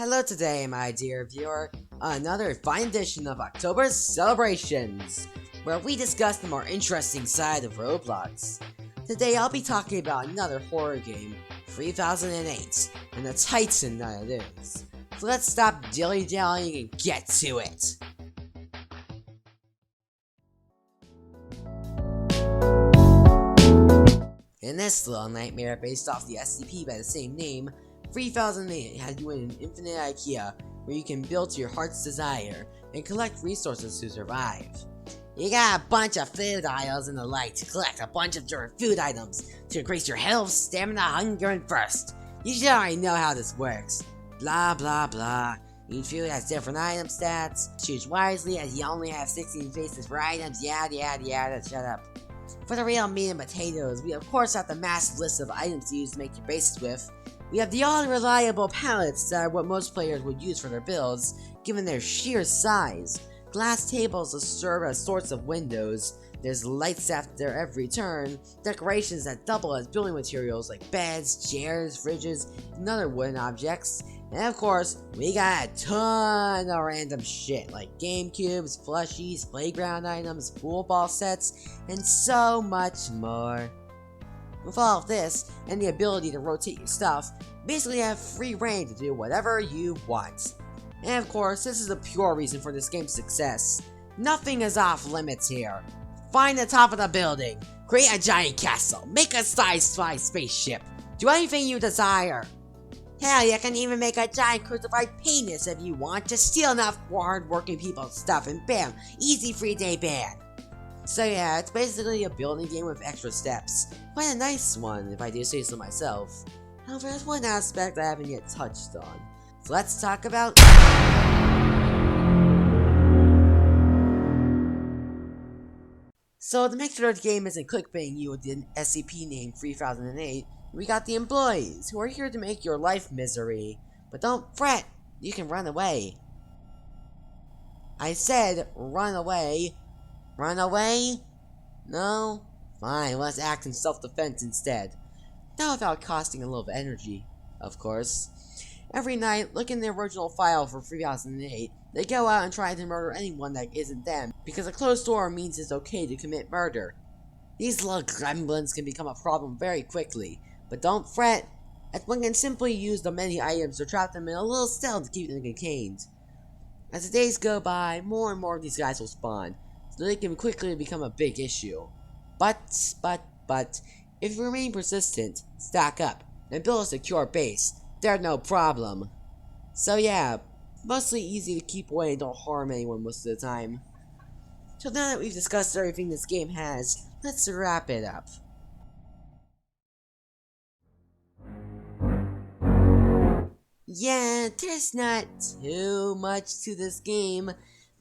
Hello today, my dear viewer, another fine edition of OctoberCelebrations, where we discuss the more interesting side of Roblox. Today I'll be talking about another horror game, 3008, and the titan that it is. So let's stop dilly-dallying and get to it! In this little nightmare based off the SCP by the same name, 3008 had you in an infinite IKEA where you can build to your heart's desire and collect resources to survive. You got a bunch of food aisles and the like to collect a bunch of different food items to increase your health, stamina, hunger, and thirst. You should already know how this works. Blah blah blah. Each food has different item stats. Choose wisely as you only have 16 faces for items. Yada yada yada. Shut up. For the real meat and potatoes, we of course have the massive list of items to use to make your bases with. We have the all-reliable pallets that are what most players would use for their builds, given their sheer size. Glass tables that serve as sorts of windows. There's lights after every turn. Decorations that double as building materials like beds, chairs, fridges, and other wooden objects. And of course, we got a ton of random shit like game cubes, plushies, playground items, pool ball sets, and so much more. With all of this, and the ability to rotate your stuff, basically have free reign to do whatever you want. And of course, this is the pure reason for this game's success. Nothing is off limits here. Find the top of the building, create a giant castle, make a sci-fi spaceship, do anything you desire. Hell, you can even make a giant crucified penis if you want to steal enough hard-working people's stuff and bam, easy free day ban. So yeah, it's basically a building game with extra steps. Quite a nice one, if I do say so myself. However, there's one aspect I haven't yet touched on. So let's talk about... So to make sure the game isn't clickbaiting you with the SCP name 3008, we got the employees, who are here to make your life misery. But don't fret, you can run away. I said run away. Run away? No? Fine, let's act in self-defense instead. Not without costing a little energy, of course. Every night, look in the original file for 3008, they go out and try to murder anyone that isn't them, because a closed door means it's okay to commit murder. These little gremlins can become a problem very quickly, but don't fret, as one can simply use the many items to trap them in a little cell to keep them contained. As the days go by, more and more of these guys will spawn, so they can quickly become a big issue. But, if you remain persistent, stack up, and build a secure base, they're no problem. So yeah, mostly easy to keep away and don't harm anyone most of the time. So now that we've discussed everything this game has, let's wrap it up. Yeah, there's not too much to this game,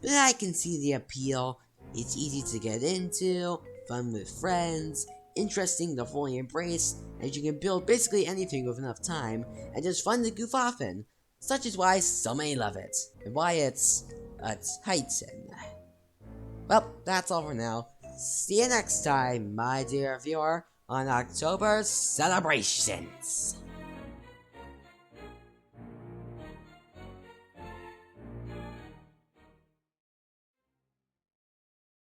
but I can see the appeal. It's easy to get into, fun with friends, interesting to fully embrace, as you can build basically anything with enough time, and just fun to goof off in. Such is why so many love it, and why it's a titan. Well, that's all for now. See you next time, my dear viewer, on OctoberCelebrations.